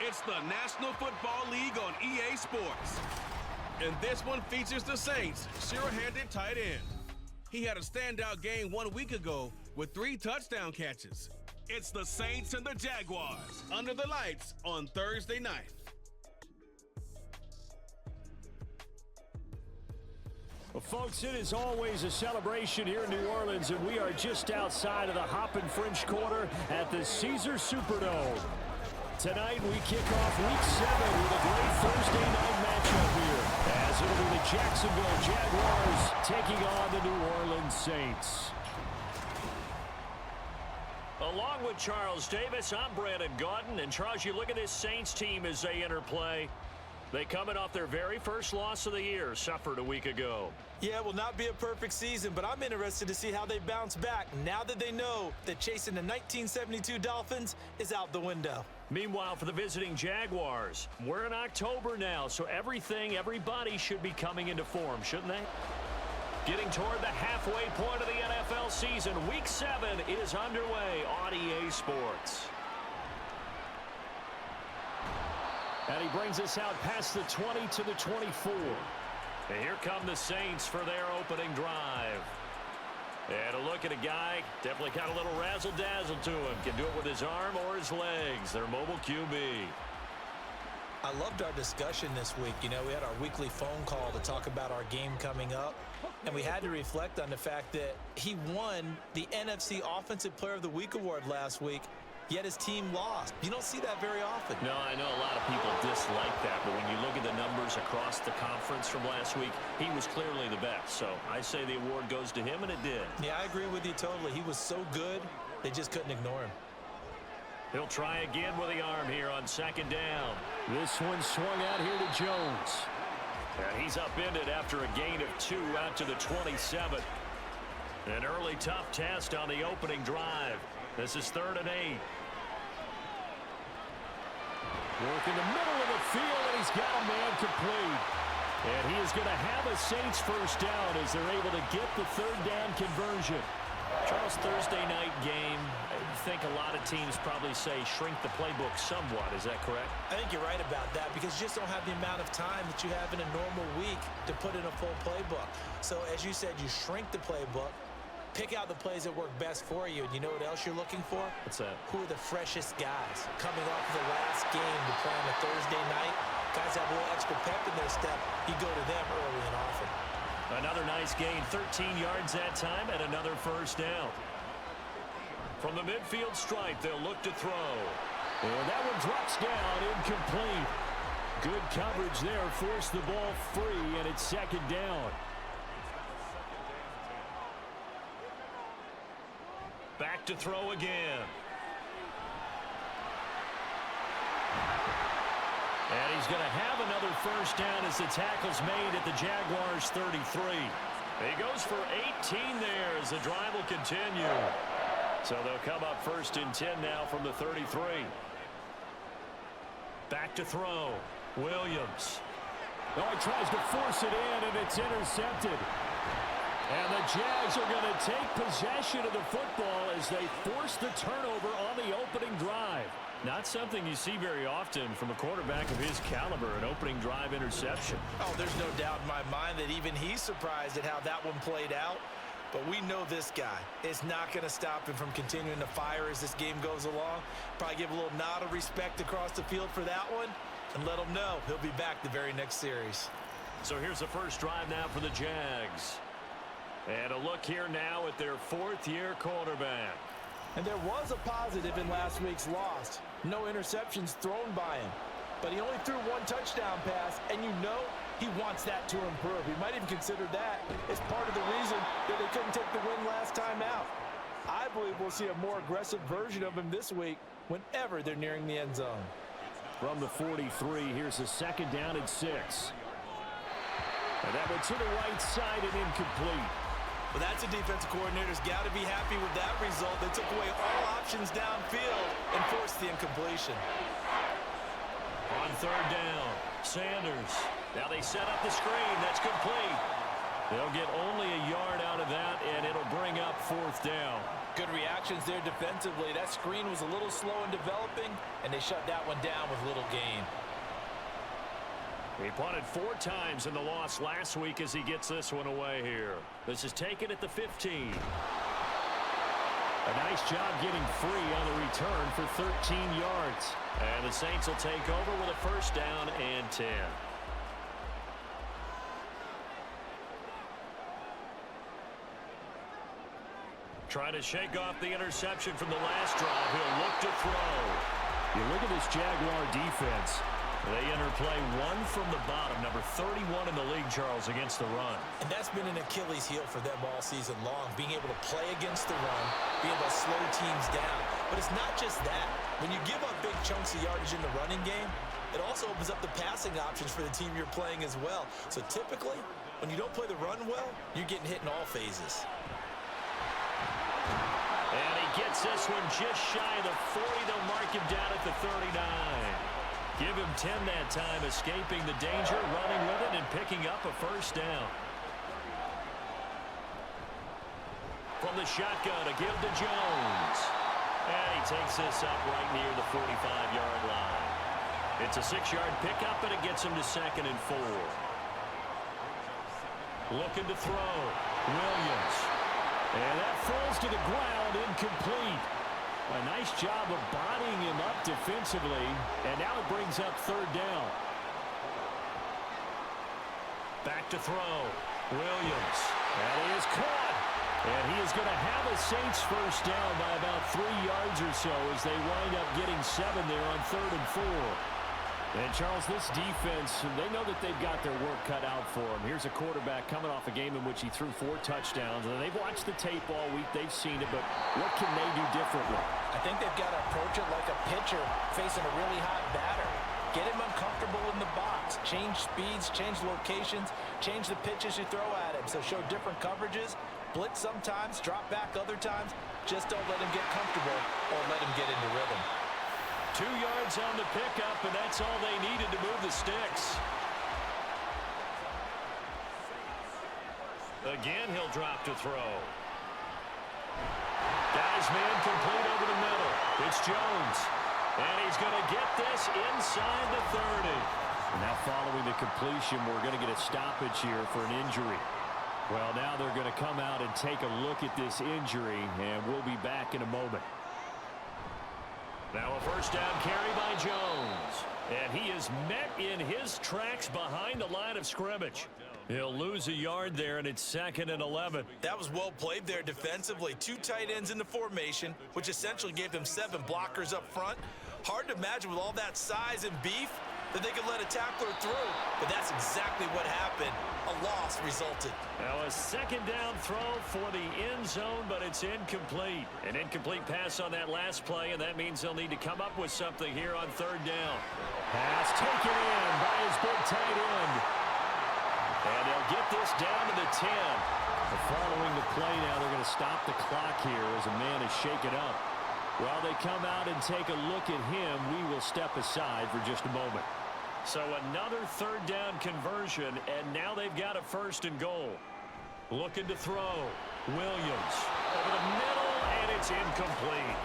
It's the National Football League on EA Sports. And this one features the Saints' sure-handed tight end. He had a standout game 1 week ago with 3 touchdown catches. It's the Saints and the Jaguars under the lights on Thursday night. Well, folks, it is always a celebration here in New Orleans, and we are just outside of the Hoppin' French Quarter at the Caesar Superdome. Tonight, we kick off Week 7 with a great Thursday night matchup here, as it'll be the Jacksonville Jaguars taking on the New Orleans Saints. Along with Charles Davis, I'm Brandon Gaudin. And Charles, you look at this Saints team as they enter play. They coming off their very first loss of the year, suffered a week ago. Yeah, it will not be a perfect season, but I'm interested to see how they bounce back now that they know that chasing the 1972 Dolphins is out the window. Meanwhile, for the visiting Jaguars, we're in October now, so everybody should be coming into form, shouldn't they? Getting toward the halfway point of the NFL season, Week 7 is underway on EA Sports. And he brings us out past the 20 to the 24. And here come the Saints for their opening drive. And a look at a guy, definitely got a little razzle-dazzle to him. Can do it with his arm or his legs. Their mobile QB. I loved our discussion this week. You know, we had our weekly phone call to talk about our game coming up. And we had to reflect on the fact that he won the NFC Offensive Player of the Week award last week, yet his team lost. You don't see that very often. No, I know a lot of people dislike that, but when you look at the numbers across the conference from last week, he was clearly the best. So I say the award goes to him, and it did. Yeah, I agree with you totally. He was so good, they just couldn't ignore him. He'll try again with the arm here on second down. This one swung out here to Jones. And he's upended after a gain of 2 out to the 27. An early tough test on the opening drive. This is 3rd and 8. Work in the middle of the field, and he's got a man complete. And he is going to have a Saints first down as they're able to get the 3rd down conversion. Charles, Thursday night game, I think a lot of teams probably say shrink the playbook somewhat. Is that correct? I think you're right about that because you just don't have the amount of time that you have in a normal week to put in a full playbook. So as you said, you shrink the playbook, pick out the plays that work best for you. And you know what else you're looking for? What's that? Who are the freshest guys coming off of the last game to play on a Thursday night? Guys have a little extra pep in their step. You go to them early and often. Another nice gain, 13 yards that time, and another first down. From the midfield stripe, they'll look to throw. And that one drops down, incomplete. Good coverage there, forced the ball free, and it's second down. Back to throw again. And he's going to have another first down as the tackle's made at the Jaguars' 33. He goes for 18 there as the drive will continue. So they'll come up 1st and 10 now from the 33. Back to throw. Williams. Oh, he tries to force it in, and it's intercepted. And the Jags are going to take possession of the football as they force the turnover on the opening drive. Not something you see very often from a quarterback of his caliber, an opening drive interception. Oh, there's no doubt in my mind that even he's surprised at how that one played out. But we know this guy is not going to stop him from continuing to fire as this game goes along. Probably give a little nod of respect across the field for that one and let him know he'll be back the very next series. So here's the first drive now for the Jags. And a look here now at their 4th-year quarterback. And there was a positive in last week's loss. No interceptions thrown by him. But he only threw 1 touchdown pass, and you know he wants that to improve. He might even consider that as part of the reason that they couldn't take the win last time out. I believe we'll see a more aggressive version of him this week whenever they're nearing the end zone. From the 43, here's a second down and 6. And that one to the right side and incomplete. Well, that's a defensive coordinator's got to be happy with that result. They took away all options downfield and forced the incompletion. On 3rd down, Sanders. Now they set up the screen. That's complete. They'll get only a yard out of that, and it'll bring up 4th down. Good reactions there defensively. That screen was a little slow in developing, and they shut that one down with little gain. He punted 4 times in the loss last week as he gets this one away here. This is taken at the 15. A nice job getting free on the return for 13 yards. And the Saints will take over with a 1st down and 10. Trying to shake off the interception from the last drive. He'll look to throw. You look at this Jaguar defense. They enter play 1 from the bottom, number 31 in the league, Charles, against the run. And that's been an Achilles heel for them all season long, being able to play against the run, being able to slow teams down. But it's not just that. When you give up big chunks of yardage in the running game, it also opens up the passing options for the team you're playing as well. So typically, when you don't play the run well, you're getting hit in all phases. And he gets this one just shy of the 40. They'll mark him down at the 39. Give him 10 that time, escaping the danger, running with it, and picking up a 1st down. From the shotgun, a give to Jones. And he takes this up right near the 45-yard line. It's a 6-yard pickup, and it gets him to 2nd and 4. Looking to throw. Williams. And that falls to the ground, incomplete. A nice job of bodying him up defensively, and now it brings up 3rd down. Back to throw. Williams. And he is caught. And he is going to have a Saints 1st down by about 3 yards or so as they wind up getting 7 there on 3rd and 4. And, Charles, this defense, they know that they've got their work cut out for them. Here's a quarterback coming off a game in which he threw 4 touchdowns. And they've watched the tape all week. They've seen it. But what can they do differently? I think they've got to approach it like a pitcher facing a really hot batter. Get him uncomfortable in the box. Change speeds, change locations, change the pitches you throw at him. So show different coverages. Blitz sometimes, drop back other times. Just don't let him get comfortable or let him get into rhythm. 2 yards on the pickup, and that's all they needed to move the sticks. Again, he'll drop to throw. Guys, man, complete over the middle. It's Jones. And he's going to get this inside the 30. And now following the completion, we're going to get a stoppage here for an injury. Well, now they're going to come out and take a look at this injury, and we'll be back in a moment. Now a 1st down carry by Jones. And he is met in his tracks behind the line of scrimmage. He'll lose a yard there, and it's 2nd and 11. That was well played there defensively. 2 tight ends in the formation, which essentially gave them 7 blockers up front. Hard to imagine with all that size and beef that they could let a tackler through. But that's exactly what happened. A loss resulted. Now a 2nd down throw for the end zone, but it's incomplete. An incomplete pass on that last play, and that means they'll need to come up with something here on 3rd down. Pass taken in by his big tight end. And they'll get this down to the 10. Following the play now, they're going to stop the clock here as a man is shaken up. While they come out and take a look at him, we will step aside for just a moment. So another 3rd down conversion, and now they've got a 1st and goal. Looking to throw. Williams over the middle, and it's incomplete.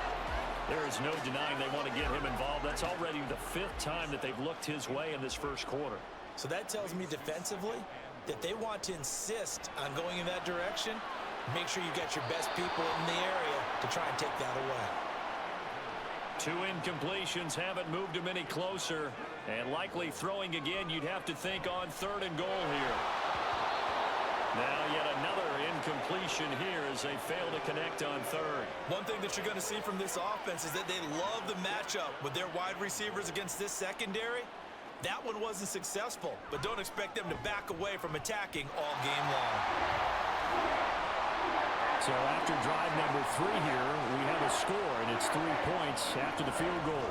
There is no denying they want to get him involved. That's already the 5th time that they've looked his way in this 1st quarter. So that tells me defensively that they want to insist on going in that direction. Make sure you got your best people in the area to try and take that away. 2 incompletions haven't moved him any closer. And likely throwing again, you'd have to think on 3rd and goal here. Now yet another incompletion here as they fail to connect on 3rd. One thing that you're going to see from this offense is that they love the matchup with their wide receivers against this secondary. That one wasn't successful, but don't expect them to back away from attacking all game long. So after drive number 3 here, we have a score, and it's 3 points after the field goal.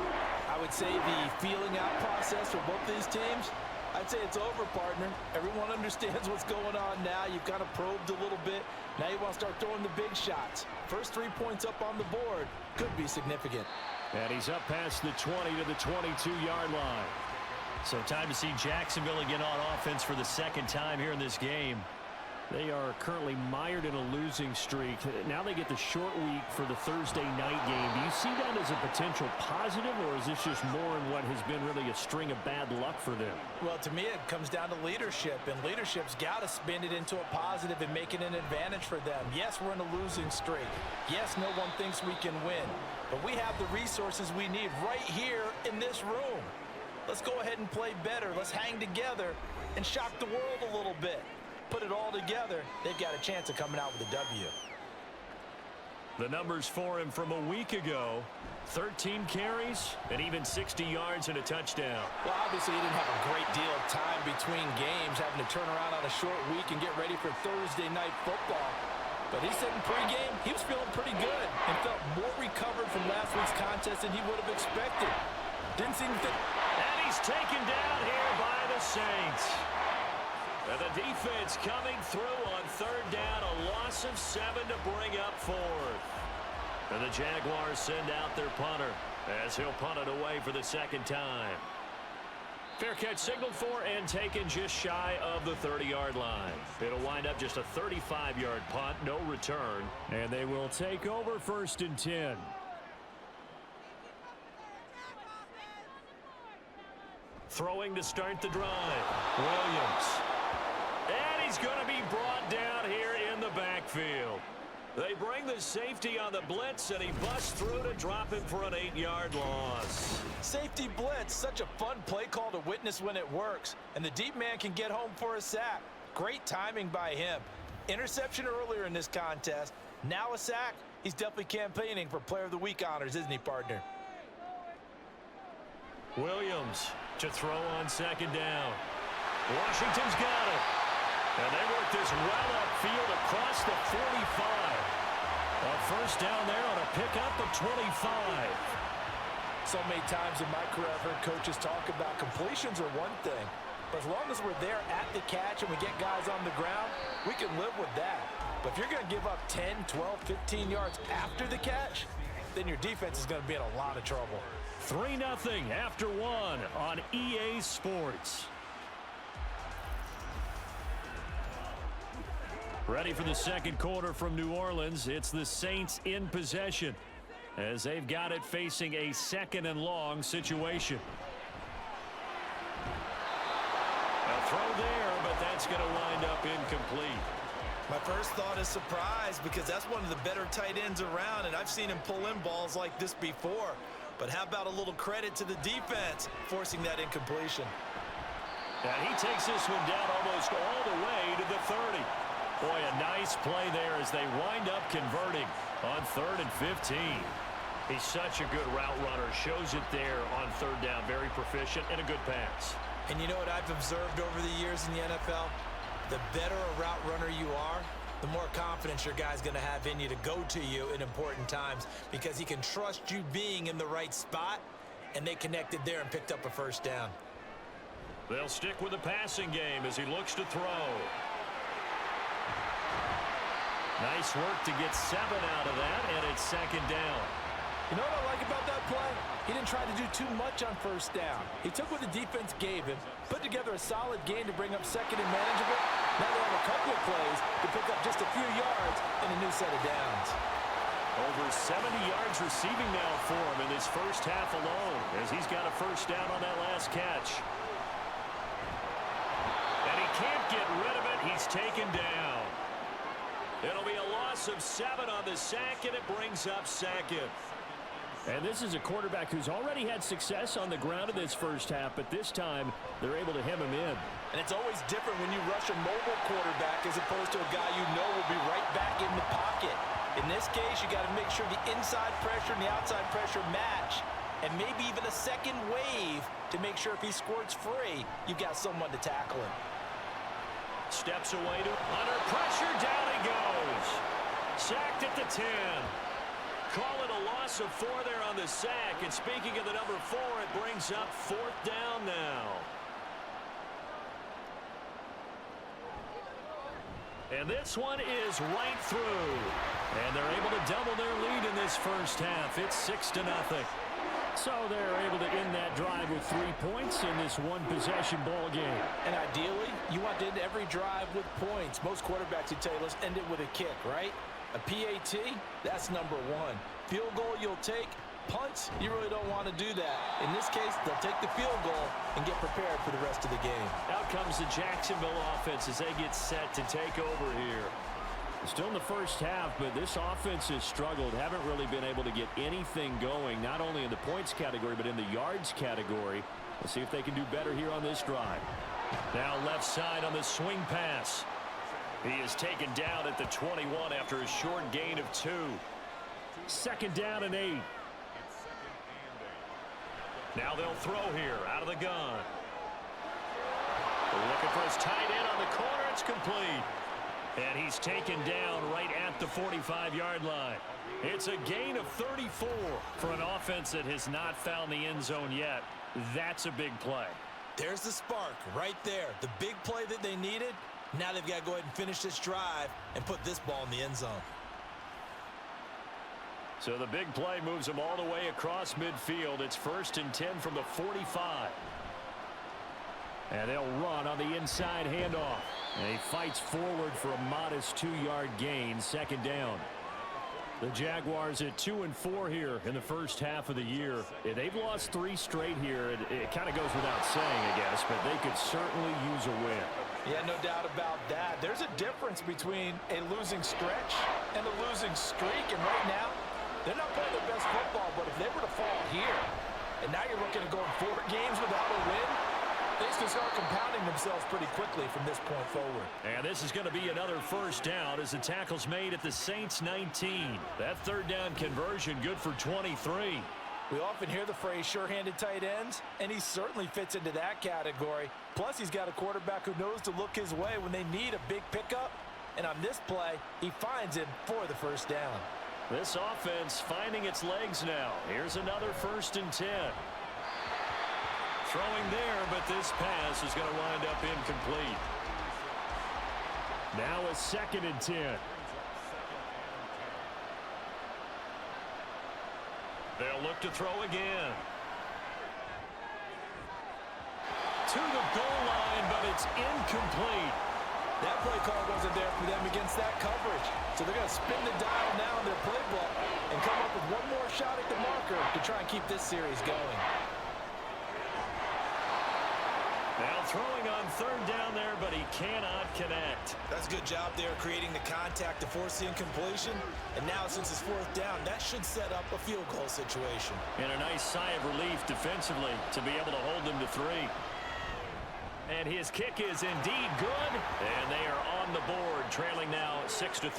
I would say the feeling out process for both these teams, I'd say it's over, partner. Everyone understands what's going on now. You've kind of probed a little bit. Now you want to start throwing the big shots. First 3 points up on the board could be significant. And he's up past the 20 to the 22-yard line. So time to see Jacksonville again on offense for the 2nd time here in this game. They are currently mired in a losing streak. Now they get the short week for the Thursday night game. Do you see that as a potential positive, or is this just more in what has been really a string of bad luck for them? Well, to me, it comes down to leadership, and leadership's got to spin it into a positive and make it an advantage for them. Yes, we're in a losing streak. Yes, no one thinks we can win, but we have the resources we need right here in this room. Let's go ahead and play better. Let's hang together and shock the world a little bit. Put it all together, they've got a chance of coming out with a W. The numbers for him from a week ago: 13 carries and even 60 yards and a touchdown. Well, obviously he didn't have a great deal of time between games, having to turn around on a short week and get ready for Thursday night football. But he said in pregame he was feeling pretty good and felt more recovered from last week's contest than he would have expected. Didn't seem to think. And he's taken down here by the Saints. And the defense coming through on third down, a loss of 7 to bring up fourth. And the Jaguars send out their punter as he'll punt it away for the second time. Fair catch signaled for and taken just shy of the 30-yard line. It'll wind up just a 35-yard punt, no return. And they will take over 1st and 10. Throwing to start the drive, Williams. And he's going to be brought down here in the backfield. They bring the safety on the blitz, and he busts through to drop him for an 8-yard loss. Safety blitz, such a fun play call to witness when it works. And the deep man can get home for a sack. Great timing by him. Interception earlier in this contest. Now a sack. He's definitely campaigning for Player of the Week honors, isn't he, partner? Williams to throw on second down. Washington's got it. And they work this well upfield across the 45. A first down there on a pickup of 25. So many times in my career I've heard coaches talk about completions are one thing. But as long as we're there at the catch and we get guys on the ground, we can live with that. But if you're going to give up 10, 12, 15 yards after the catch, then your defense is going to be in a lot of trouble. 3-0 after 1 on EA Sports. Ready for the second quarter from New Orleans. It's the Saints in possession as they've got it facing a 2nd and long situation. A throw there, but that's going to wind up incomplete. My first thought is surprise because that's one of the better tight ends around, and I've seen him pull in balls like this before. But how about a little credit to the defense forcing that incompletion? And he takes this one down almost all the way to the 30. Boy, a nice play there as they wind up converting on 3rd and 15. He's such a good route runner. Shows it there on 3rd down. Very proficient and a good pass. And you know what I've observed over the years in the NFL? The better a route runner you are, the more confidence your guy's going to have in you to go to you in important times because he can trust you being in the right spot, and they connected there and picked up a first down. They'll stick with the passing game as he looks to throw. Nice work to get 7 out of that, and it's 2nd down. You know what I like about that play? He didn't try to do too much on first down. He took what the defense gave him, put together a solid game to bring up 2nd and manageable. Now they have a couple of plays to pick up just a few yards and a new set of downs. Over 70 yards receiving now for him in this first half alone as he's got a first down on that last catch. And he can't get rid of it. He's taken down. It'll be a loss of 7 on the sack, and it brings up 2nd. And this is a quarterback who's already had success on the ground in this first half, but this time they're able to hem him in. And it's always different when you rush a mobile quarterback as opposed to a guy you know will be right back in the pocket. In this case, you got to make sure the inside pressure and the outside pressure match, and maybe even a second wave to make sure if he squirts free, you've got someone to tackle him. Steps away to under pressure, down he goes. Sacked at the 10. Call it a loss of 4 there on the sack. And speaking of the number 4, it brings up 4th down now. And this one is right through. And they're able to double their lead in this first half. It's 6-0. So they're able to end that drive with 3 points in this one-possession ball game. And ideally, you want to end every drive with points. Most quarterbacks would tell you, let's end it with a kick, right? A PAT, that's number one. Field goal you'll take. Punts, you really don't want to do that. In this case, they'll take the field goal and get prepared for the rest of the game. Out comes the Jacksonville offense as they get set to take over here. Still in the first half, but this offense has struggled. Haven't really been able to get anything going, not only in the points category, but in the yards category. Let's see if they can do better here on this drive. Now left side on the swing pass. He is taken down at the 21 after a short gain of 2. Second down and 8. Now they'll throw here out of the gun. Looking for his tight end on the corner. It's complete. And he's taken down right at the 45-yard line. It's a gain of 34 for an offense that has not found the end zone yet. That's a big play. There's the spark right there. The big play that they needed. Now they've got to go ahead and finish this drive and put this ball in the end zone. So the big play moves them all the way across midfield. It's 1st and 10 from the 45. And they'll run on the inside handoff. And he fights forward for a modest 2-yard gain, second down. The Jaguars at 2-4 here in the first half of the year. They've lost 3 straight here. It kind of goes without saying, I guess, but they could certainly use a win. Yeah, no doubt about that. There's a difference between a losing stretch and a losing streak. And right now, they're not playing their best football, but if they were to fall here, and now you're looking at going 4 games without a win, things can start compounding themselves pretty quickly from this point forward. And this is going to be another first down as the tackle's made at the Saints 19. That third down conversion good for 23. We often hear the phrase sure-handed tight ends, and he certainly fits into that category. Plus, he's got a quarterback who knows to look his way when they need a big pickup. And on this play, he finds him for the first down. This offense finding its legs now. Here's another 1st and 10. Throwing there, but this pass is going to wind up incomplete. Now a 2nd and 10. They'll look to throw again. To the goal line, but it's incomplete. That play call wasn't there for them against that coverage. So they're going to spin the dial now in their playbook and come up with one more shot at the marker to try and keep this series going. Now throwing on 3rd down there, but he cannot connect. That's a good job there creating the contact to force the incompletion. And now since it's 4th down, that should set up a field goal situation. And a nice sigh of relief defensively to be able to hold them to 3. And his kick is indeed good. And they are on the board, trailing now 6-3.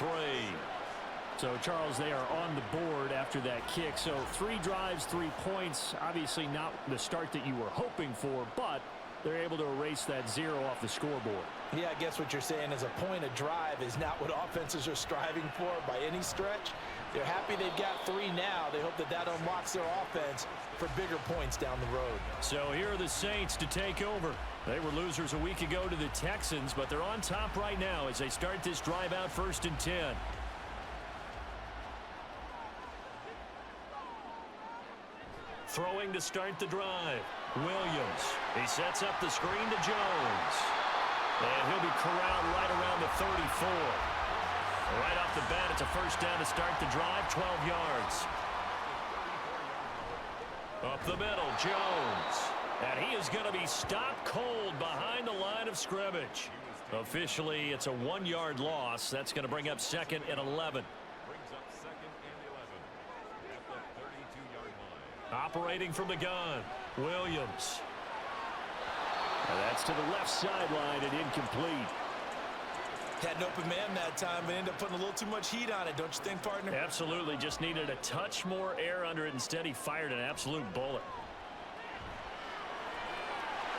So, Charles, they are on the board after that kick. So 3 drives, 3 points. Obviously not the start that you were hoping for, but they're able to erase that 0 off the scoreboard. Yeah, I guess what you're saying is a point of drive is not what offenses are striving for by any stretch. They're happy they've got 3 now. They hope that that unlocks their offense for bigger points down the road. So here are the Saints to take over. They were losers a week ago to the Texans, but they're on top right now as they start this drive out 1st and 10. Throwing to start the drive. Williams. He sets up the screen to Jones. And he'll be corralled right around the 34. Right off the bat, it's a first down to start the drive, 12 yards. Up the middle, Jones. And he is going to be stopped cold behind the line of scrimmage. Officially, it's a 1-yard loss. That's going to bring up 2nd and 11. Operating from the gun, Williams. And that's to the left sideline and incomplete. Had an open man that time, but ended up putting a little too much heat on it, don't you think, partner? Absolutely. Just needed a touch more air under it. Instead, he fired an absolute bullet.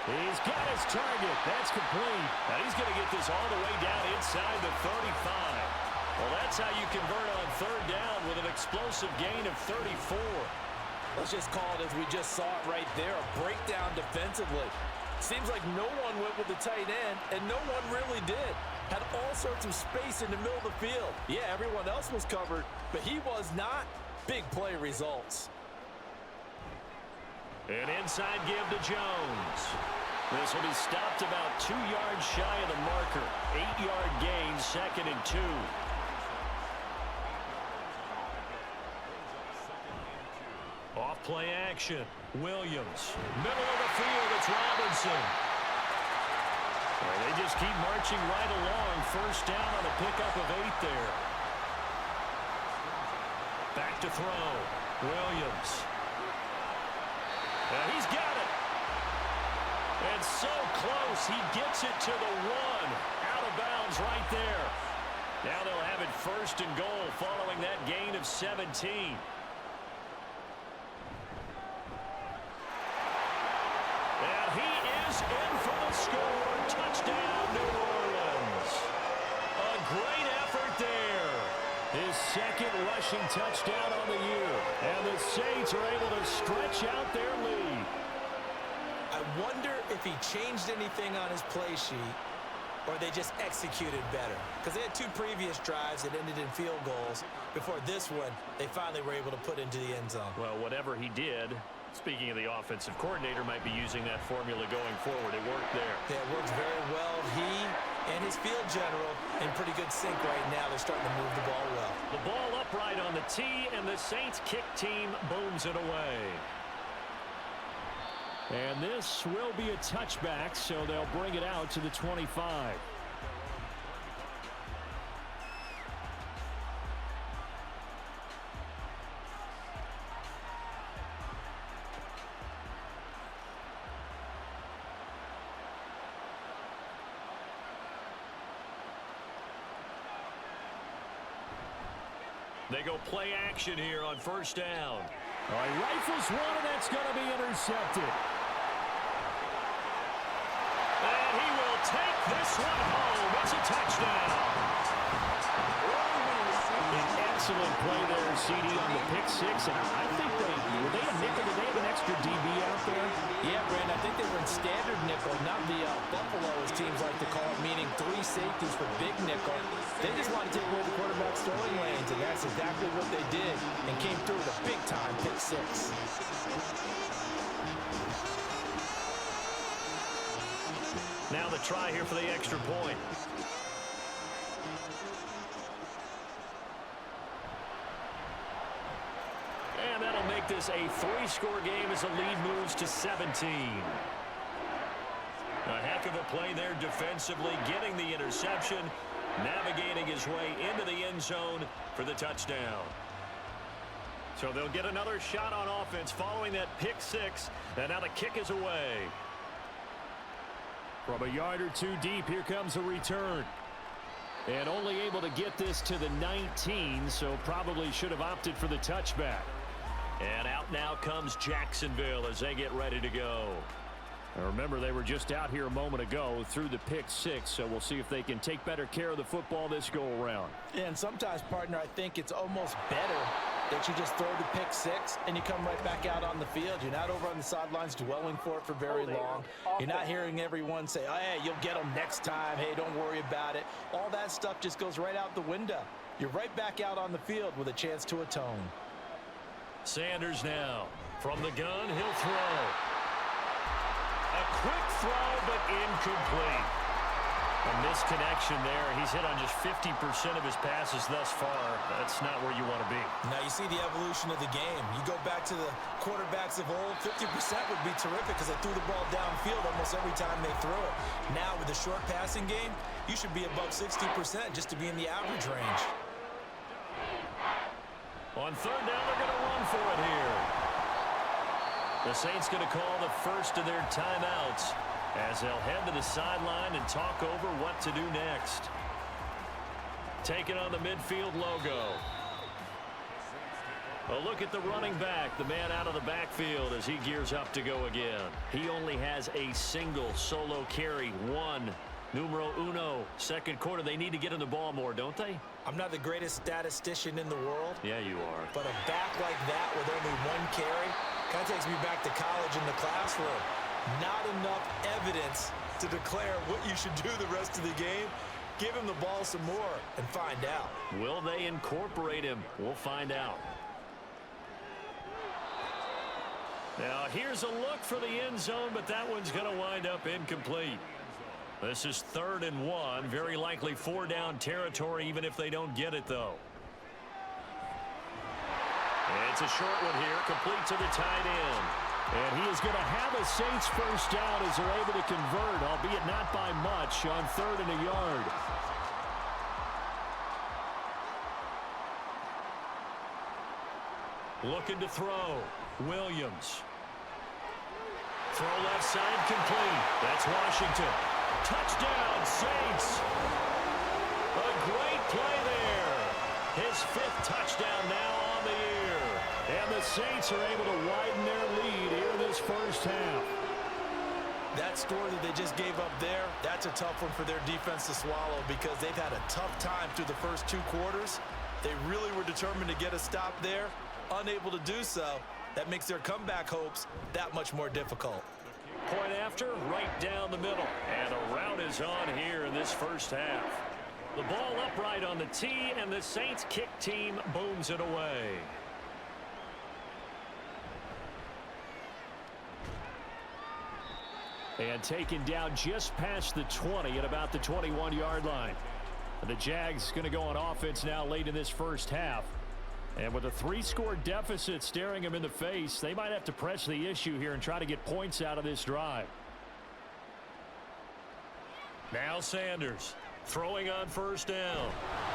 He's got his target. That's complete. And he's going to get this all the way down inside the 35. Well, that's how you convert on 3rd down with an explosive gain of 34. Let's just call it as we just saw it right there, a breakdown defensively. Seems like no one went with the tight end, and no one really did. Had all sorts of space in the middle of the field. Yeah, everyone else was covered, but he was not. Big play results. An inside give to Jones. This will be stopped about 2 yards shy of the marker. 8-yard gain, 2nd and 2. Off play action. Williams. Middle of the field, it's Robinson. Well, they just keep marching right along. First down on a pickup of 8 there. Back to throw. Williams. And he's got it. And so close. He gets it to the 1. Out of bounds right there. Now they'll have it 1st and goal following that gain of 17. And he is in for the score. Touchdown, New Orleans. A great effort there. His 2nd rushing touchdown on the year. And the Saints are able to stretch out their lead. I wonder if he changed anything on his play sheet or they just executed better. Because they had 2 previous drives that ended in field goals. Before this one, they finally were able to put into the end zone. Well, whatever he did, speaking of the offensive coordinator, might be using that formula going forward. It worked there. Yeah, it works very well. He and his field general in pretty good sync right now. They're starting to move the ball well. The ball upright on the tee, and the Saints kick team booms it away. And this will be a touchback, so they'll bring it out to the 25. They go play action here on 1st down. All right, rifles one, and that's going to be intercepted. And he will take this one home. It's a touchdown. An excellent play there, CD, on the pick 6. And I think were they a nickel? Did they have an extra DB out there? Yeah, Brandon, I think they were in standard nickel, not the Buffalo, as teams like to call it, meaning 3 safeties for big nickel. They just want to take away the quarterback's throwing lanes, and that's exactly what they did, and came through with a big-time pick 6. Now the try here for the extra point. And that'll make this a 3-score game as the lead moves to 17. A heck of a play there defensively, getting the interception, navigating his way into the end zone for the touchdown. So they'll get another shot on offense following that pick 6, and now the kick is away. From a yard or 2 deep, here comes a return. And only able to get this to the 19, so probably should have opted for the touchback. And out now comes Jacksonville as they get ready to go. Now remember, they were just out here a moment ago through the pick 6, so we'll see if they can take better care of the football this go-around. And sometimes, partner, I think it's almost better that you just throw the pick 6 and you come right back out on the field. You're not over on the sidelines dwelling for it for very long. You're not hearing everyone say, oh, hey, you'll get them next time. Hey, don't worry about it. All that stuff just goes right out the window. You're right back out on the field with a chance to atone. Sanders now from the gun. He'll throw. A quick throw, but incomplete. A misconnection there. He's hit on just 50% of his passes thus far. That's not where you want to be. Now you see the evolution of the game. You go back to the quarterbacks of old, 50% would be terrific because they threw the ball downfield almost every time they threw it. Now with the short passing game, you should be above 60% just to be in the average range. On 3rd down, they're going to run for it here. The Saints going to call the first of their timeouts as they'll head to the sideline and talk over what to do next. Taking on the midfield logo. A look at the running back, the man out of the backfield as he gears up to go again. He only has a single solo carry, 1. Numero uno, 2nd quarter. They need to get in the ball more, don't they? I'm not the greatest statistician in the world. Yeah, you are. But a back like that with only 1 carry kind of takes me back to college in the classroom. Not enough evidence to declare what you should do the rest of the game. Give him the ball some more and find out. Will they incorporate him? We'll find out. Now here's a look for the end zone, but that one's going to wind up incomplete. This is 3rd and 1. Very likely 4-down territory, even if they don't get it, though. It's a short one here, complete to the tight end. And he is going to have a Saints first down as they're able to convert, albeit not by much, on 3rd and a yard. Looking to throw. Williams. Throw left side complete. That's Washington. Touchdown, Saints. A great play there. His 5th touchdown now on the year. And the Saints are able to widen their lead here in this first half. That score that they just gave up there, that's a tough one for their defense to swallow because they've had a tough time through the first 2 quarters. They really were determined to get a stop there. Unable to do so. That makes their comeback hopes that much more difficult. Point after, right down the middle. And a rout is on here in this first half. The ball upright on the tee, and the Saints kick team booms it away. And taken down just past the 20 at about the 21-yard line. The Jags going to go on offense now late in this first half. And with a 3-score deficit staring them in the face, they might have to press the issue here and try to get points out of this drive. Now Sanders throwing on first down.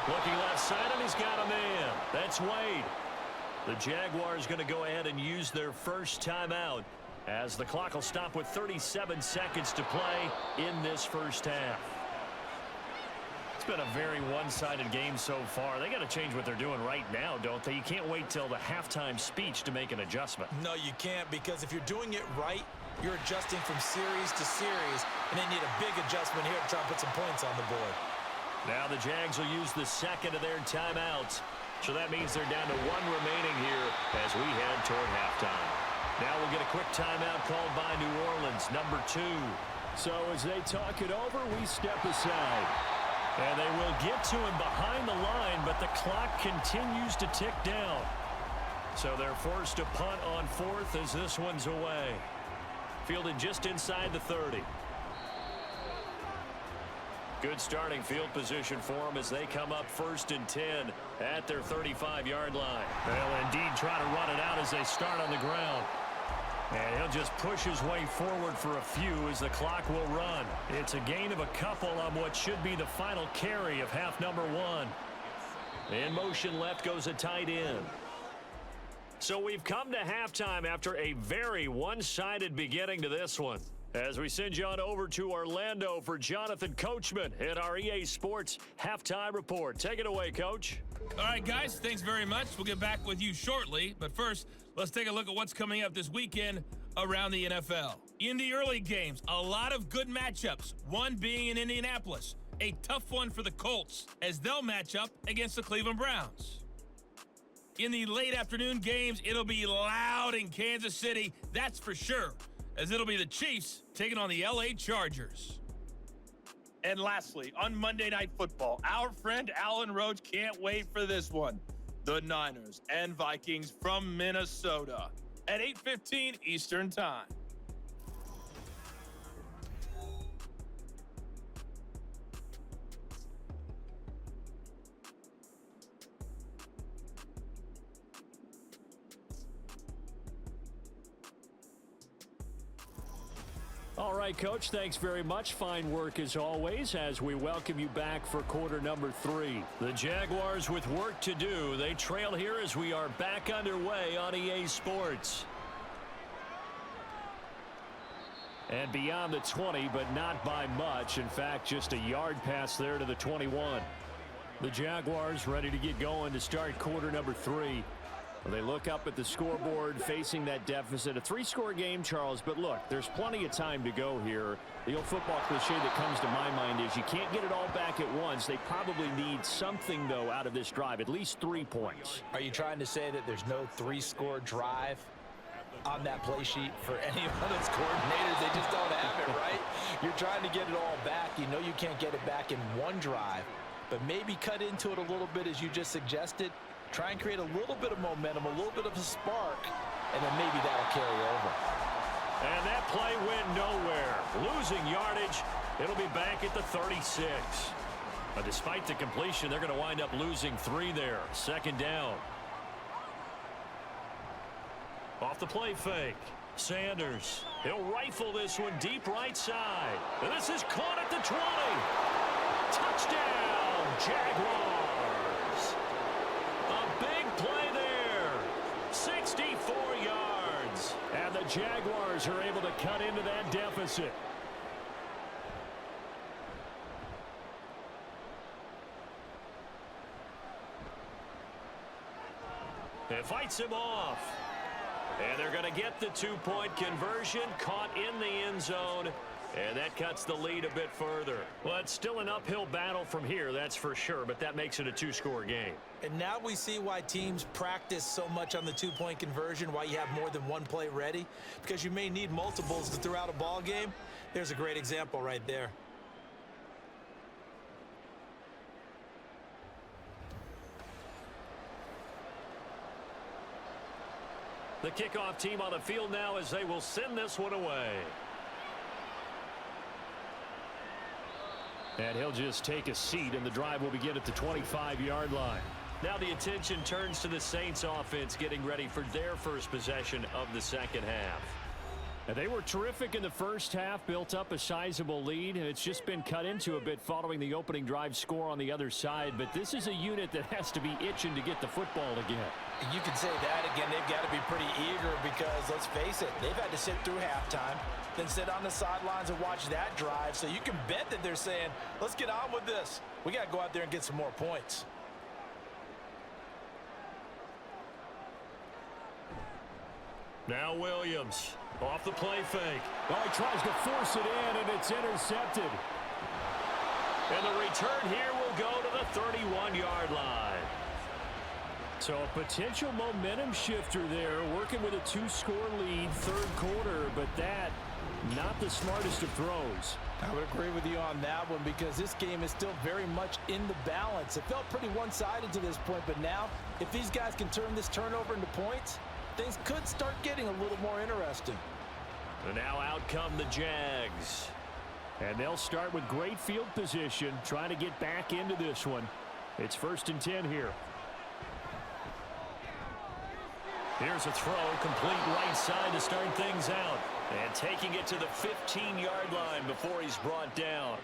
Looking left side, and he's got a man. That's Wade. The Jaguars going to go ahead and use their first timeout as the clock will stop with 37 seconds to play in this first half. It's been a very one-sided game so far. They got to change what they're doing right now, don't they? You can't wait till the halftime speech to make an adjustment. No, you can't, because if you're doing it right, you're adjusting from series to series, and they need a big adjustment here to try and put some points on the board. Now the Jags will use the second of their timeouts. So that means they're down to 1 remaining here as we head toward halftime. Now we'll get a quick timeout called by New Orleans, number 2. So as they talk it over, we step aside. And they will get to him behind the line, but the clock continues to tick down. So they're forced to punt on 4th as this one's away. Fielded just inside the 30. Good starting field position for them as they come up 1st and 10 at their 35-yard line. They'll indeed try to run it out as they start on the ground. And he'll just push his way forward for a few as the clock will run. It's a gain of a couple on what should be the final carry of half number 1. In motion left goes a tight end. So we've come to halftime after a very one-sided beginning to this one. As we send you on over to Orlando for Jonathan Coachman in our EA Sports Halftime Report. Take it away, Coach. All right, guys, thanks very much. We'll get back with you shortly. But first, let's take a look at what's coming up this weekend around the NFL. In the early games, a lot of good matchups, one being in Indianapolis. A tough one for the Colts as they'll match up against the Cleveland Browns. In the late afternoon games, it'll be loud in Kansas City, that's for sure, as it'll be the Chiefs taking on the LA Chargers. And lastly, on Monday Night Football, our friend Alan Roach can't wait for this one. The Niners and Vikings from Minnesota at 8:15 Eastern Time. All right, Coach, thanks very much. Fine work as always as we welcome you back for quarter number 3. The Jaguars with work to do. They trail here as we are back underway on EA Sports. And beyond the 20, but not by much. In fact, just a yard pass there to the 21. The Jaguars ready to get going to start quarter number 3. They look up at the scoreboard facing that deficit. A 3-score game, Charles, but look, there's plenty of time to go here. The old football cliche that comes to my mind is you can't get it all back at once. They probably need something, though, out of this drive, at least 3 points. Are you trying to say that there's no 3-score drive on that play sheet for any of those coordinators? They just don't have it, right? You're trying to get it all back. You know you can't get it back in one drive, but maybe cut into it a little bit as you just suggested Try and create a little bit of momentum, a little bit of a spark, and then maybe that'll carry over. And that play went nowhere. Losing yardage. It'll be back at the 36. But despite the completion, they're going to wind up losing 3 there. Second down. Off the play fake. Sanders. He'll rifle this one deep right side. And this is caught at the 20. Touchdown, Jaguars. A big play there. 64 yards. And the Jaguars are able to cut into that deficit. It fights him off. And they're going to get the 2-point conversion, caught in the end zone, and that cuts the lead a bit further. Well, it's still an uphill battle from here, that's for sure, but that makes it a 2-score game. And now we see why teams practice so much on the 2-point conversion, why you have more than one play ready, because you may need multiples to throw out a ball game. There's a great example right there. The kickoff team on the field now as they will send this one away. And he'll just take a seat, and the drive will begin at the 25-yard line. Now the attention turns to the Saints offense getting ready for their first possession of the second half. And they were terrific in the first half, built up a sizable lead, and it's just been cut into a bit following the opening drive score on the other side. But this is a unit that has to be itching to get the football again. You can say that again. They've got to be pretty eager because, let's face it, they've had to sit through halftime, then sit on the sidelines and watch that drive. So you can bet that they're saying, let's get on with this. We got to go out there and get some more points. Now Williams off the play fake. Well, he tries to force it in, and it's intercepted. And the return here will go to the 31-yard line. So a potential momentum shifter there, working with a 2-score lead, third quarter, but that, not the smartest of throws. I would agree with you on that one because this game is still very much in the balance. It felt pretty one-sided to this point, but now, if these guys can turn this turnover into points, things could start getting a little more interesting. And now out come the Jags. And they'll start with great field position, trying to get back into this one. It's 1st and 10 here. Here's a throw, complete right side to start things out. And taking it to the 15-yard line before he's brought down.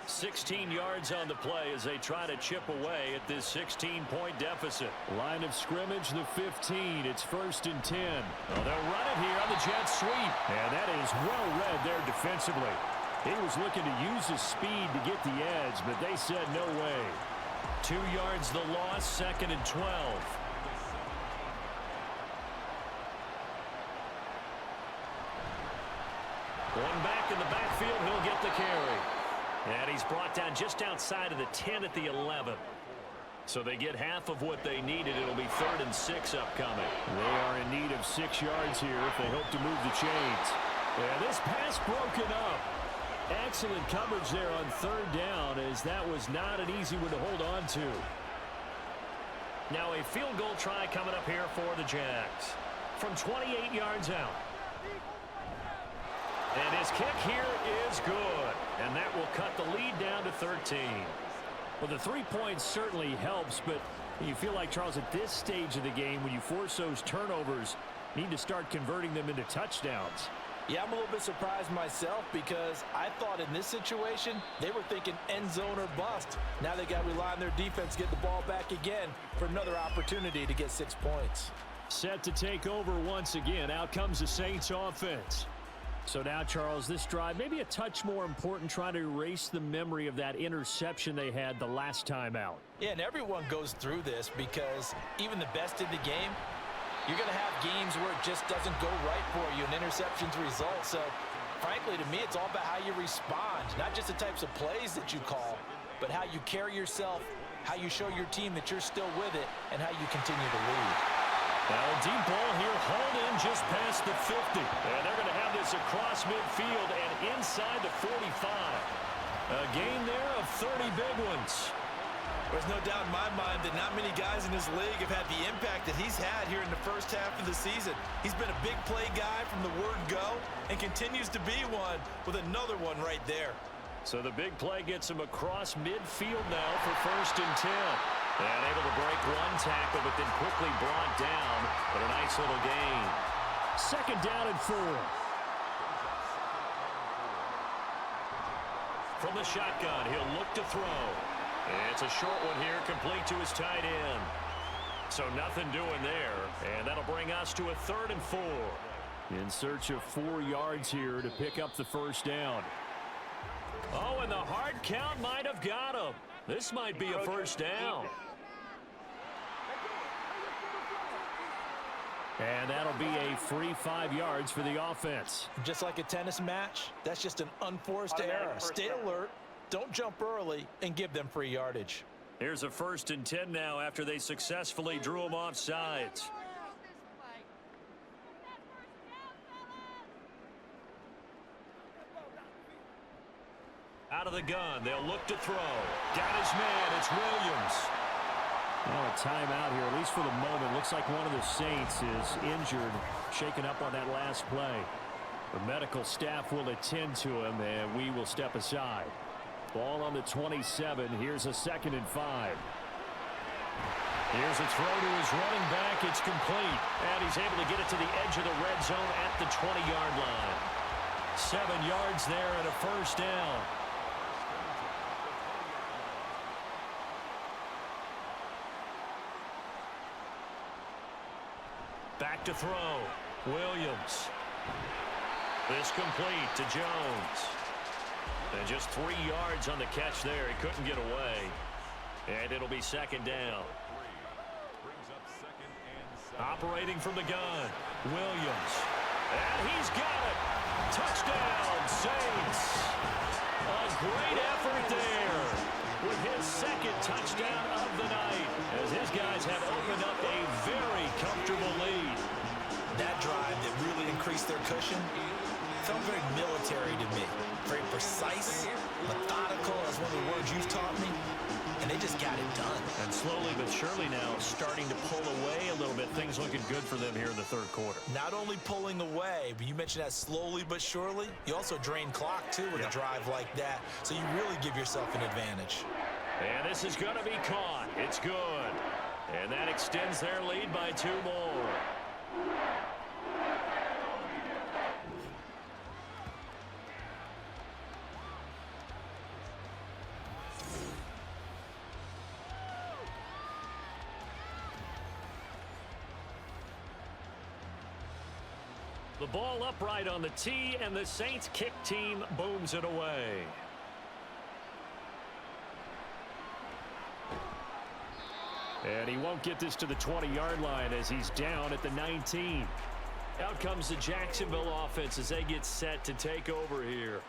16 yards on the play as they try to chip away at this 16-point deficit. Line of scrimmage, the 15. It's 1st and 10. Well, they'll run it here on the jet sweep. And that is well read there defensively. He was looking to use his speed to get the edge, but they said no way. 2 yards the loss, 2nd and 12. One back in the backfield, he'll get the carry. And he's brought down just outside of the 10 at the 11. So they get half of what they needed. It'll be 3rd and 6 upcoming. They are in need of 6 yards here if they hope to move the chains. And this pass broken up. Excellent coverage there on 3rd down, as that was not an easy one to hold on to. Now a field goal try coming up here for the Jags from 28 yards out. And his kick here is good. And that will cut the lead down to 13. Well, the 3 points certainly helps, but you feel like, Charles, at this stage of the game, when you force those turnovers, you need to start converting them into touchdowns. Yeah, I'm a little bit surprised myself because I thought in this situation, they were thinking end zone or bust. Now they got to rely on their defense, get the ball back again for another opportunity to get 6 points. Set to take over once again. Out comes the Saints offense. So now, Charles, this drive maybe a touch more important, trying to erase the memory of that interception they had the last time out. Yeah, and everyone goes through this because even the best in the game, you're going to have games where it just doesn't go right for you, and interceptions result. So, frankly, to me, it's all about how you respond, not just the types of plays that you call, but how you carry yourself, how you show your team that you're still with it, and how you continue to lead. Now a deep ball here, hauled in just past the 50. And they're going to have this across midfield and inside the 45. A gain there of 30 big ones. There's no doubt in my mind that not many guys in this league have had the impact that he's had here in the first half of the season. He's been a big play guy from the word go and continues to be one with another one right there. So the big play gets him across midfield now for 1st and 10. And able to break one tackle, but then quickly brought down. But a nice little gain. 2nd down and 4. From the shotgun, he'll look to throw. It's a short one here, complete to his tight end. So nothing doing there, and that'll bring us to a 3rd and 4. In search of 4 yards here to pick up the 1st down. Oh, and the hard count might have got him. This might be a 1st down. And that'll be a free 5 yards for the offense. Just like a tennis match, that's just an unforced error. Stay alert, don't jump early, and give them free yardage. Here's a 1st and 10 now after they successfully drew him off sides. Out of the gun, they'll look to throw. Got his man, it's Williams. Well, a timeout here, at least for the moment. Looks like one of the Saints is injured, shaken up on that last play. The medical staff will attend to him, and we will step aside. Ball on the 27. Here's a 2nd and 5. Here's a throw to his running back. It's complete. And he's able to get it to the edge of the red zone at the 20-yard line. 7 yards there and a 1st down. Back to throw. Williams. This complete to Jones. And just 3 yards on the catch there. He couldn't get away. And it'll be 2nd down. Operating from the gun. Williams. And he's got it. Touchdown, Saints. A great effort there with his 2nd touchdown of the night, as his guys have opened up a very comfortable lead. That drive that really increased their cushion felt very military to me. Very precise, methodical, as one of the words you've taught me. And they just got it done. And slowly but surely now starting to pull away a little bit. Things looking good for them here in the 3rd quarter. Not only pulling away, but you mentioned that slowly but surely. You also drain clock, too, with a drive like that. So you really give yourself an advantage. And this is going to be caught. It's good. And that extends their lead by 2 more. The ball upright on the tee, and the Saints kick team booms it away. And he won't get this to the 20-yard line as he's down at the 19. Out comes the Jacksonville offense as they get set to take over here.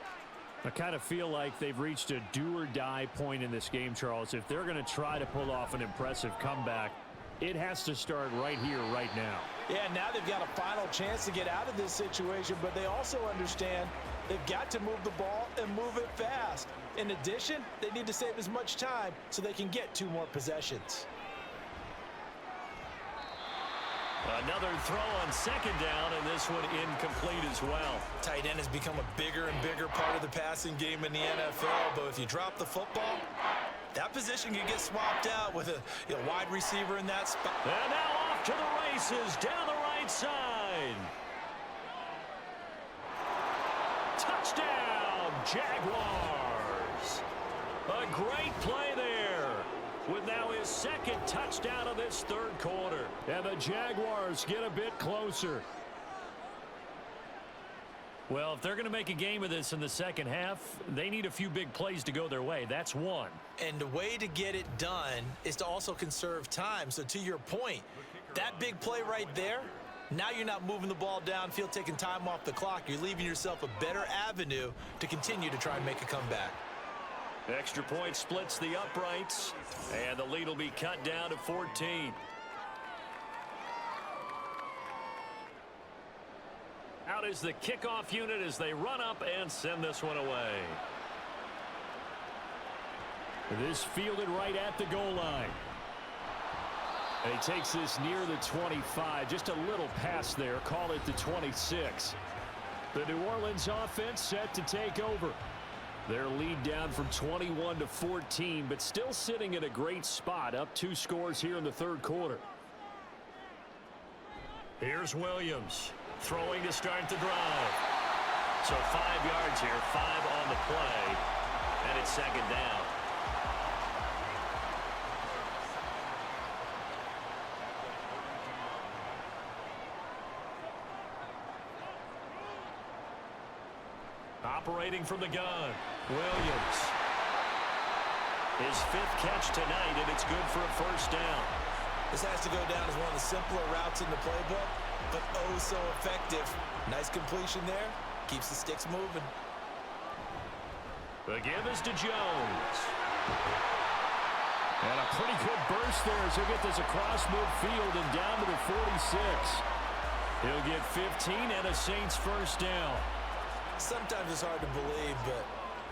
I kind of feel like they've reached a do-or-die point in this game, Charles. If they're going to try to pull off an impressive comeback, it has to start right here, right now. Yeah, now they've got a final chance to get out of this situation, but they also understand they've got to move the ball and move it fast. In addition, they need to save as much time so they can get 2 more possessions. Another throw on 2nd down, and this one incomplete as well. Tight end has become a bigger and bigger part of the passing game in the NFL, but if you drop the football, that position can get swapped out with a wide receiver in that spot. And now off to the races down the right side. Touchdown, Jaguars. A great play there, with now his 2nd touchdown of this 3rd quarter. And the Jaguars get a bit closer. Well, if they're going to make a game of this in the 2nd half, they need a few big plays to go their way. That's one. And the way to get it done is to also conserve time. So to your point, that big play right there, now you're not moving the ball downfield, taking time off the clock. You're leaving yourself a better avenue to continue to try and make a comeback. Extra point splits the uprights, and the lead will be cut down to 14. Out is the kickoff unit as they run up and send this one away. This fielded right at the goal line. And he takes this near the 25. Just a little pass there. Call it the 26. The New Orleans offense set to take over. Their lead down from 21 to 14, but still sitting in a great spot. Up 2 scores here in the third quarter. Here's Williams throwing to start the drive. So 5 yards here, 5 on the play, and it's second down. Operating from the gun, Williams. His 5th catch tonight, and it's good for a first down. This has to go down as one of the simpler routes in the playbook, but oh so effective. Nice completion there. Keeps the sticks moving. The give is to Jones. And a pretty good burst there as he'll get this across midfield and down to the 46. He'll get 15 and a Saints first down. Sometimes it's hard to believe, but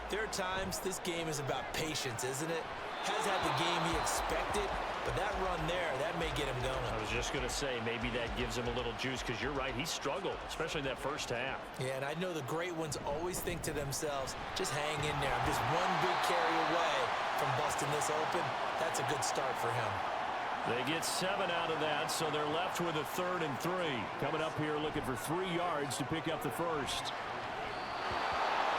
there are times this game is about patience, isn't it? Has had the game he expected, but that run there, that may get him going. I was just going to say, maybe that gives him a little juice, because you're right, he struggled, especially in that first half. Yeah, and I know the great ones always think to themselves, just hang in there. I'm just one big carry away from busting this open. That's a good start for him. They get 7 out of that, so they're left with a 3rd and 3. Coming up here looking for 3 yards to pick up the first.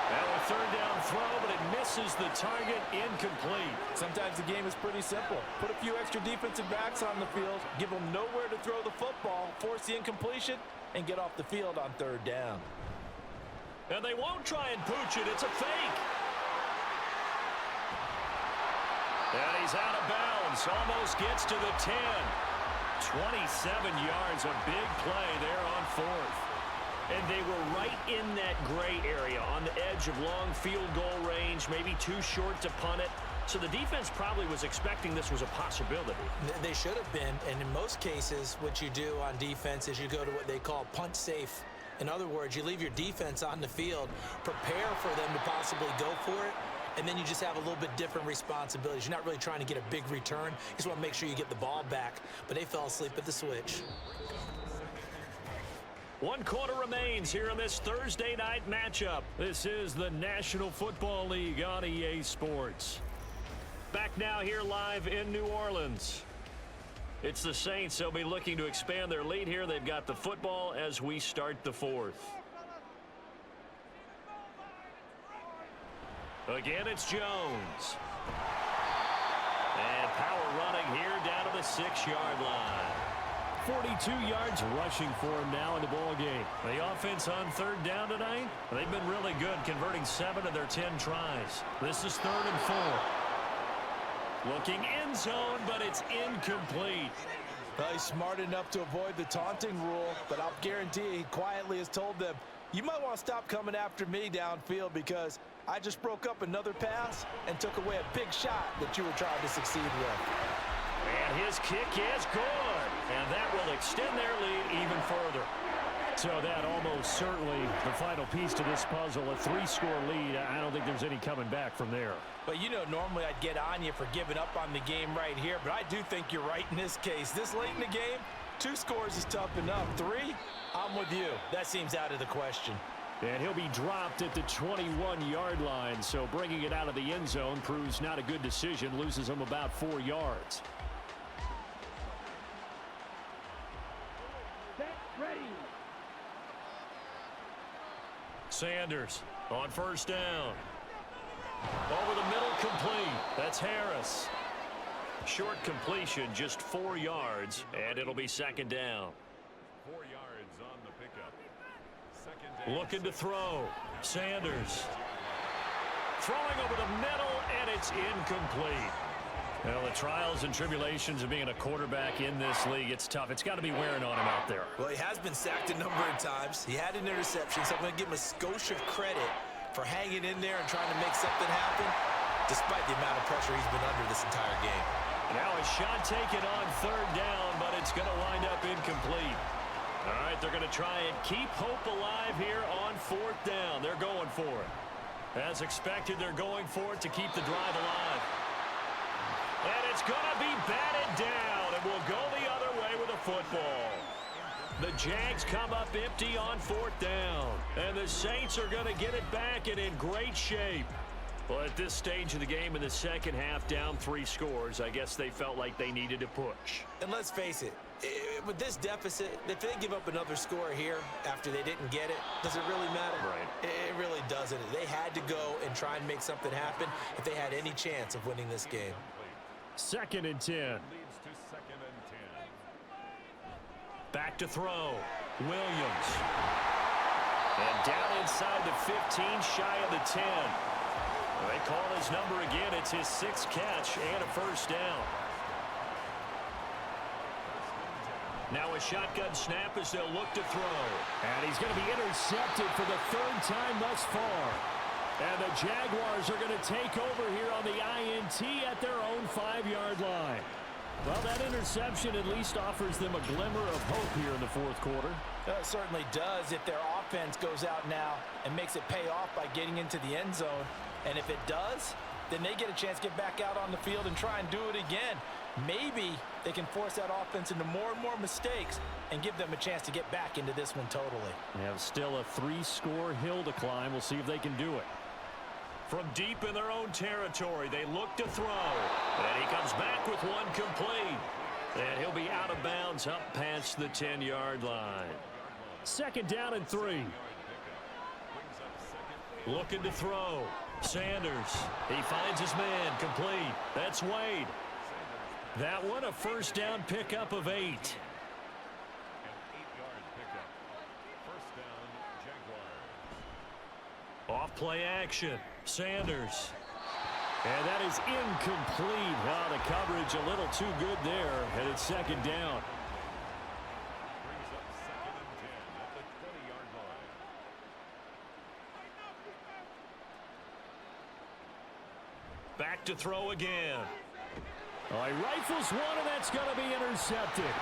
Now a 3rd down throw, but it misses the target, incomplete. Sometimes the game is pretty simple. Put a few extra defensive backs on the field, give them nowhere to throw the football, force the incompletion, and get off the field on 3rd down. And they won't try and pooch it. It's a fake. And he's out of bounds. Almost gets to the 10. 27 yards, a big play there on 4th. And they were right in that gray area on the edge of long field goal range, maybe too short to punt it. So the defense probably was expecting this was a possibility. They should have been, and in most cases, what you do on defense is you go to what they call punt safe. In other words, you leave your defense on the field, prepare for them to possibly go for it, and then you just have a little bit different responsibilities. You're not really trying to get a big return. You just want to make sure you get the ball back. But they fell asleep at the switch. 1 quarter remains here in this Thursday night matchup. This is the National Football League on EA Sports. Back now here live in New Orleans. It's the Saints. They'll be looking to expand their lead here. They've got the football as we start the 4th. Again, it's Jones. And power running here down to the 6-yard line. 42 yards rushing for him now in the ball game. The offense on 3rd down tonight, they've been really good, converting 7 of their 10 tries. This is 3rd and 4. Looking end zone, but it's incomplete. Well, he's smart enough to avoid the taunting rule, but I'll guarantee he quietly has told them, you might want to stop coming after me downfield because I just broke up another pass and took away a big shot that you were trying to succeed with. And his kick is good. And that will extend their lead even further. So that almost certainly the final piece to this puzzle, a 3-score lead. I don't think there's any coming back from there. But you know, normally I'd get on you for giving up on the game right here, but I do think you're right in this case. This late in the game, 2 scores is tough enough. 3, I'm with you. That seems out of the question. And he'll be dropped at the 21-yard line, so bringing it out of the end zone proves not a good decision, loses him about 4 yards. Sanders on 1st down. Over the middle, complete. That's Harris. Short completion, just 4 yards, and it'll be 2nd down. 4 yards on the pickup. 2nd down. Looking to throw. Sanders. Throwing over the middle, and it's incomplete. Well, the trials and tribulations of being a quarterback in this league, it's tough. It's got to be wearing on him out there. Well, he has been sacked a number of times. He had an interception, so I'm going to give him a skosh of credit for hanging in there and trying to make something happen, despite the amount of pressure he's been under this entire game. Now a shot taken on 3rd down, but it's going to wind up incomplete. All right, they're going to try and keep hope alive here on 4th down. They're going for it. As expected, they're going for it to keep the drive alive. And it's going to be batted down, and we'll go the other way with a football. The Jags come up empty on 4th down, and the Saints are going to get it back and in great shape. Well, at this stage of the game in the second half, down 3 scores, I guess they felt like they needed to push. And let's face it, with this deficit, if they give up another score here after they didn't get it, does it really matter? Right. It really doesn't. They had to go and try and make something happen if they had any chance of winning this game. 2nd and 10. Leads to 2nd and 10. Back to throw. Williams. And down inside the 15, shy of the 10. They call his number again. It's his 6th catch and a first down. Now a shotgun snap as they'll look to throw. And he's going to be intercepted for the 3rd time thus far. And the Jaguars are going to take over here on the INT at their own 5-yard line. Well, that interception at least offers them a glimmer of hope here in the 4th quarter. It certainly does if their offense goes out now and makes it pay off by getting into the end zone. And if it does, then they get a chance to get back out on the field and try and do it again. Maybe they can force that offense into more and more mistakes and give them a chance to get back into this one totally. They have still a 3-score hill to climb. We'll see if they can do it. From deep in their own territory, they look to throw. And he comes back with one complete. And he'll be out of bounds up past the 10-yard line. 2nd down and 3. Looking to throw. Sanders. He finds his man. Complete. That's Wade. That one a first down pickup of 8. An 8-yard pickup. First down, Jaguars. Off play action. Sanders. And that is incomplete. Wow, the coverage a little too good there. And it's 2nd down. Brings up 2nd and 10 at the 20-yard line. Back to throw again. Oh, he rifles one, and that's going to be intercepted.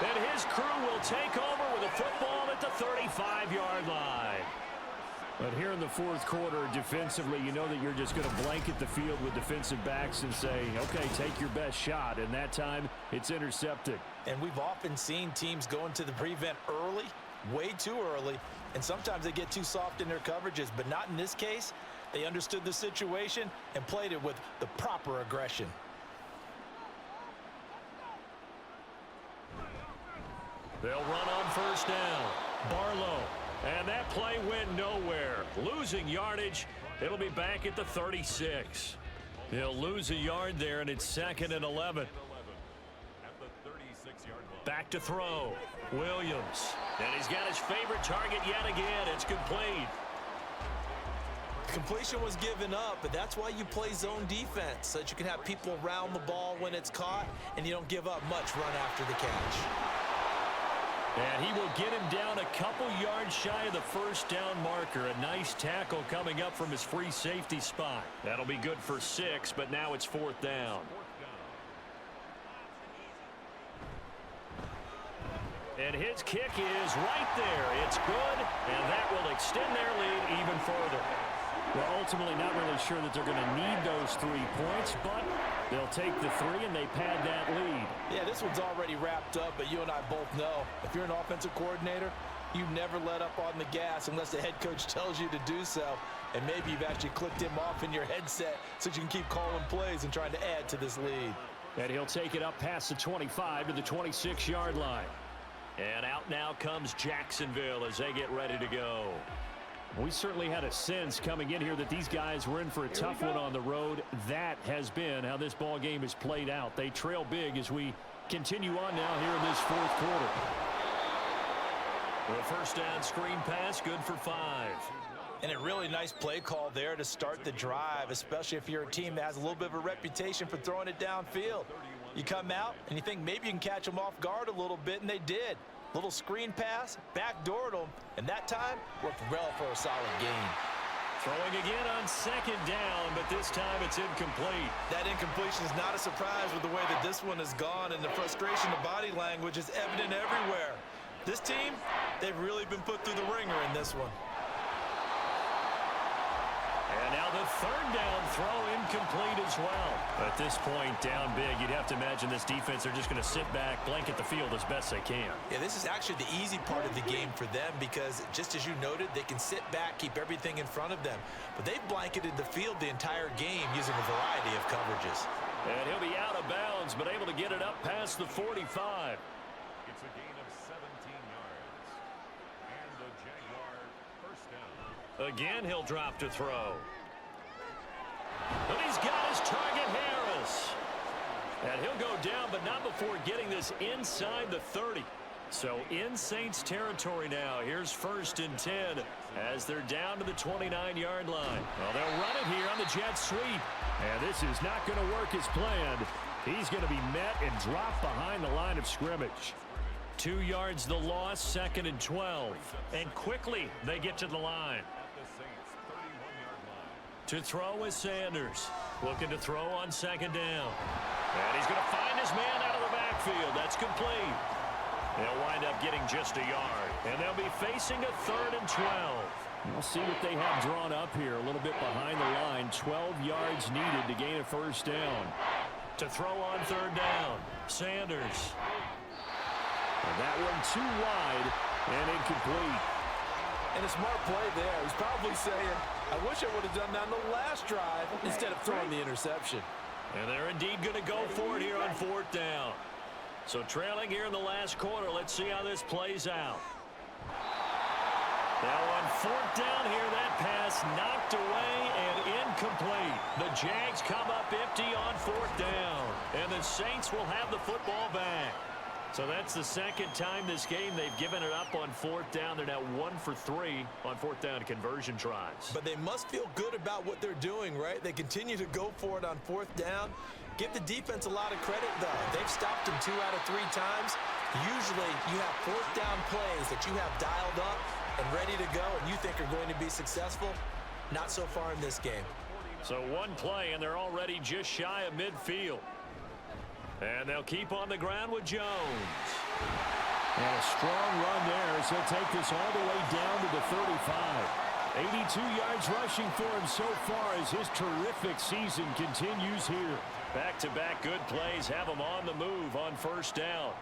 And his crew will take over with a football at the 35-yard line. But here in the 4th quarter, defensively, you know that you're just going to blanket the field with defensive backs and say, okay, take your best shot. And that time, it's intercepted. And we've often seen teams go into the prevent early, way too early, and sometimes they get too soft in their coverages, but not in this case. They understood the situation and played it with the proper aggression. They'll run on first down. Barlow. And that play went nowhere. Losing yardage. It'll be back at the 36. They'll lose a yard there, and it's 2nd and 11. At the 36-yard line. Back to throw. Williams. And he's got his favorite target yet again. It's complete. Completion was given up, but that's why you play zone defense, so that you can have people around the ball when it's caught, and you don't give up much run after the catch. And he will get him down a couple yards shy of the first down marker. A nice tackle coming up from his free safety spot. That'll be good for 6, but now it's 4th down. And his kick is right there. It's good, and that will extend their lead even further. Well, ultimately not really sure that they're going to need those 3 points, but they'll take the 3 and they pad that lead. Yeah, this one's already wrapped up, but you and I both know if you're an offensive coordinator, you never let up on the gas unless the head coach tells you to do so. And maybe you've actually clicked him off in your headset so you can keep calling plays and trying to add to this lead. And he'll take it up past the 25 to the 26-yard line. And out now comes Jacksonville as they get ready to go. We certainly had a sense coming in here that these guys were in for a tough one on the road. That has been how this ball game has played out. They trail big as we continue on now here in this 4th quarter. The first down screen pass, good for 5. And a really nice play call there to start the drive, especially if you're a team that has a little bit of a reputation for throwing it downfield. You come out and you think maybe you can catch them off guard a little bit, and they did. Little screen pass, backdoored them, and that time worked well for a solid gain. Throwing again on 2nd down, but this time it's incomplete. That incompletion is not a surprise with the way that this one has gone, and the frustration of body language is evident everywhere. This team, they've really been put through the ringer in this one. And now the third down throw incomplete as well. At this point, down big, you'd have to imagine this defense are just going to sit back, blanket the field as best they can. Yeah, this is actually the easy part of the game for them because, just as you noted, they can sit back, keep everything in front of them. But they've blanketed the field the entire game using a variety of coverages. And he'll be out of bounds, but able to get it up past the 45. It's a gain of 17 yards. And the Jaguar first down. Again, he'll drop to throw. But he's got his target, Harris. And he'll go down, but not before getting this inside the 30. So in Saints territory now. Here's 1st and 10 as they're down to the 29-yard line. Well, they'll run it here on the jet sweep. And this is not going to work as planned. He's going to be met and dropped behind the line of scrimmage. 2 yards the loss, 2nd and 12. And quickly they get to the line. To throw is Sanders. Looking to throw on 2nd down. And he's going to find his man out of the backfield. That's complete. They'll wind up getting just a yard. And they'll be facing a 3rd and 12. We'll see what they have drawn up here. A little bit behind the line. 12 yards needed to gain a 1st down. To throw on 3rd down. Sanders. And that one too wide and incomplete. And a smart play there. He's probably saying, I wish I would have done that on the last drive instead of throwing the interception. And they're indeed going to go for it here on 4th down. So trailing here in the last quarter. Let's see how this plays out. Now on 4th down here, that pass knocked away and incomplete. The Jags come up empty on 4th down. And the Saints will have the football back. So that's the 2nd time this game they've given it up on 4th down. They're now 1 for 3 on 4th down conversion tries. But they must feel good about what they're doing, right? They continue to go for it on 4th down. Give the defense a lot of credit, though. They've stopped them 2 out of 3 times. Usually you have 4th down plays that you have dialed up and ready to go and you think are going to be successful. Not so far in this game. So one play and they're already just shy of midfield. And they'll keep on the ground with Jones. And a strong run there as he'll take this all the way down to the 35. 82 yards rushing for him so far as his terrific season continues here. Back-to-back good plays have him on the move on 1st down.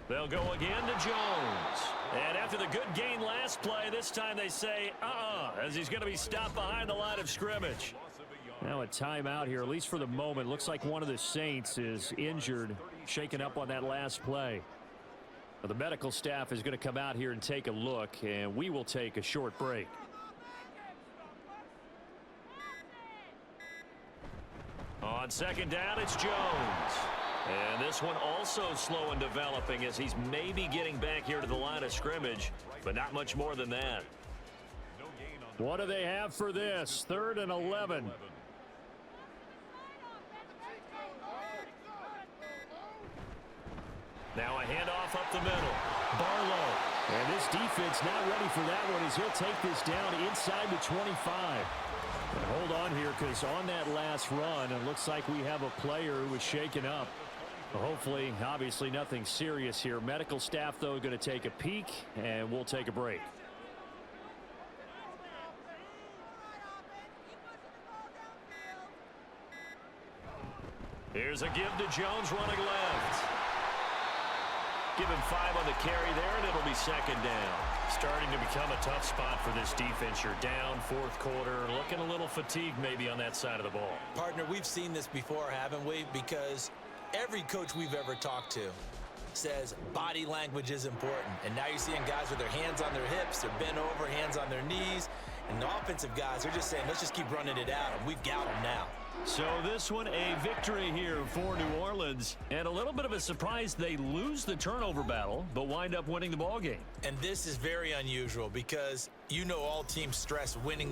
They'll go again to Jones. And after the good gain last play, this time they say, as he's going to be stopped behind the line of scrimmage. Now a timeout here, at least for the moment. Looks like one of the Saints is injured, shaken up on that last play. Well, the medical staff is going to come out here and take a look, and we will take a short break. On 2nd down, it's Jones. And this one also slow in developing as he's maybe getting back here to the line of scrimmage, but not much more than that. What do they have for this? 3rd and 11. Now a handoff up the middle. Barlow. And this defense not ready for that one as he'll take this down inside the 25. And hold on here because on that last run, it looks like we have a player who was shaken up. Hopefully, obviously nothing serious here. Medical staff, though, going to take a peek, and we'll take a break. Here's a give to Jones running left. Give him 5 on the carry there, and it'll be 2nd down. Starting to become a tough spot for this defense. You're down 4th quarter, looking a little fatigued maybe on that side of the ball. Partner, we've seen this before, haven't we? Because every coach we've ever talked to says body language is important. And now you're seeing guys with their hands on their hips, they're bent over, hands on their knees. And the offensive guys are just saying, let's just keep running it out, and we've got them now. So this one a victory here for New Orleans. And a little bit of a surprise, they lose the turnover battle, but wind up winning the ball game. And this is very unusual because you know all teams stress winning the